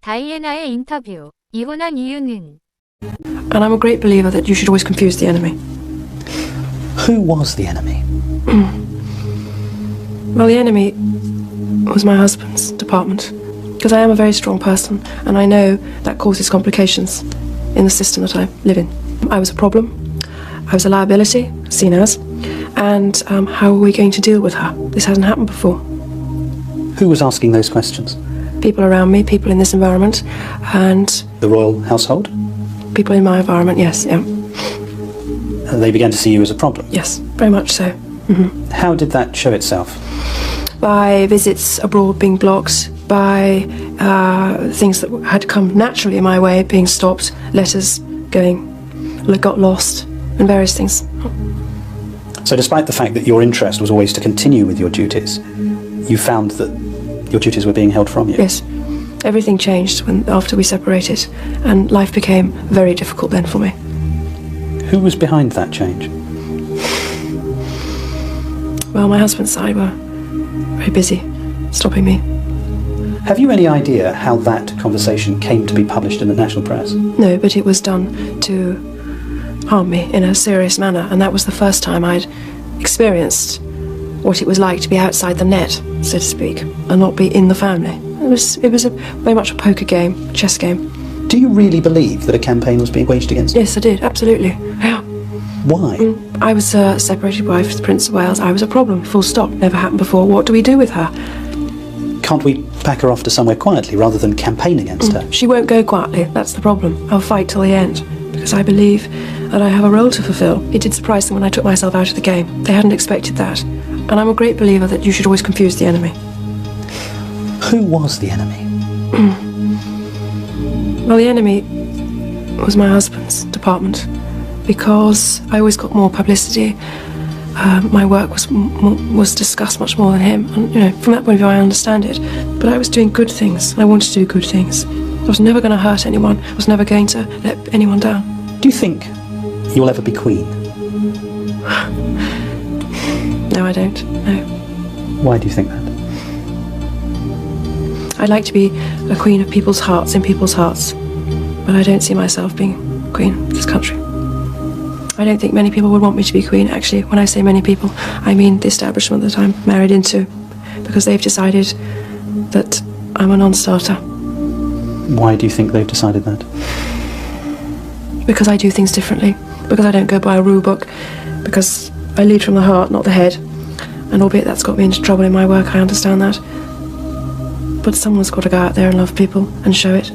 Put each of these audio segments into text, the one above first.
다이애나의 인터뷰. 이혼한 이유는? And I'm a great believer that you should always confuse the enemy. Who was the enemy? Well, the enemy was my husband's department. Because I am a very strong person, and I know that causes complications in the system that I live in. I was a problem, I was a liability, seen as, and how are we going to deal with her? This hasn't happened before. Who was asking those questions? People around me, people in this environment, and The royal household? people in my environment, yes, yeah. They began to see you as a problem. Yes, very much so. How did that show itself? By visits abroad being blocked, by things that had come naturally my way being stopped, letters going, got lost, and various things. So despite the fact that your interest was always to continue with your duties, you found that your duties were being held from you? Yes, everything changed after we separated, and life became very difficult then for me. Who was behind that change? Well, my husband's side were very busy, stopping me. Have you any idea how that conversation came to be published in the national press? No, but it was done to harm me in a serious manner, and that was the first time I'd experienced what it was like to be outside the net, so to speak, and not be in the family. It was very much a poker game, chess game. Do you really believe that a campaign was being waged against you? Yes, I did, absolutely. Yeah. Why? I was a separated wife with the Prince of Wales. I was a problem, full stop. Never happened before. What do we do with her? Can't we pack her off to somewhere quietly rather than campaign against her? She won't go quietly, that's the problem. I'll fight till the end, because I believe that I have a role to fulfill. It did surprise them when I took myself out of the game. They hadn't expected that. And I'm a great believer that you should always confuse the enemy. Who was the enemy? Well, the enemy was my husband's department, because I always got more publicity. My work was discussed much more than him, and from that point of view, I understand it. But I was doing good things. I wanted to do good things. I was never going to hurt anyone. I was never going to let anyone down. Do you think you'll ever be queen? No, I don't. No. Why do you think that? I'd like to be a queen of people's hearts, in people's hearts, but I don't see myself being queen of this country. I don't think many people would want me to be queen. Actually, when I say many people, I mean the establishment that I'm married into, because they've decided that I'm a non-starter. Why do you think they've decided that? Because I do things differently, because I don't go by a rule book, because I lead from the heart, not the head. And albeit that's got me into trouble in my work, I understand that. But someone's got to go out there and love people and show it.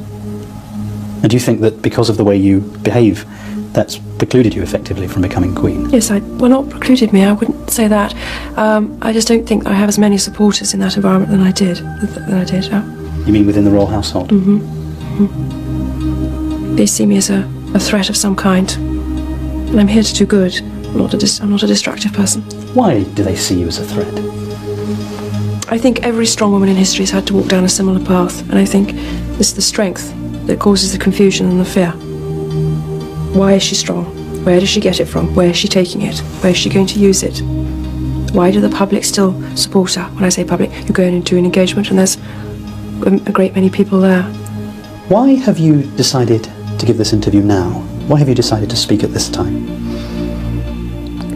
And do you think that because of the way you behave, that's precluded you effectively from becoming queen? Yes, well, not precluded me, I wouldn't say that. I just don't think I have as many supporters in that environment than I did. Yeah. You mean within the royal household? They see me as a threat of some kind. And I'm here to do good. I'm not a destructive person. Why do they see you as a threat? I think every strong woman in history has had to walk down a similar path, and I think it's the strength that causes the confusion and the fear. Why is she strong? Where does she get it from? Where is she taking it? Where is she going to use it? Why do the public still support her? When I say public, you go into an engagement and there's a great many people there. Why have you decided to give this interview now? Why have you decided to speak at this time?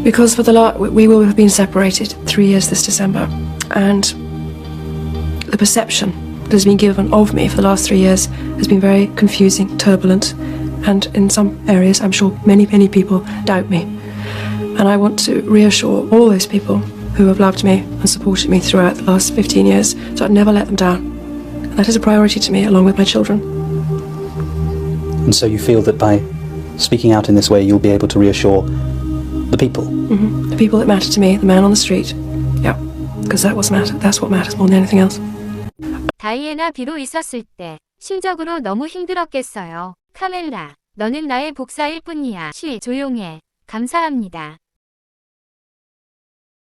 Because we will have been separated 3 years this December, and the perception that has been given of me for the last 3 years has been very confusing, turbulent, and in some areas I'm sure many people doubt me. And I want to reassure all those people who have loved me and supported me throughout the last 15 years, so I'd never let them down. And that is a priority to me, along with my children. And so you feel that by speaking out in this way you'll be able to reassure the people? The people that matter to me, the man on the street. Yeah, because that's what matters more than anything else. 다이애나 비로 있었을 때 심적으로 너무 힘들었겠어요. 카멜라, 너는 나의 복사일 뿐이야. 조용해. 감사합니다.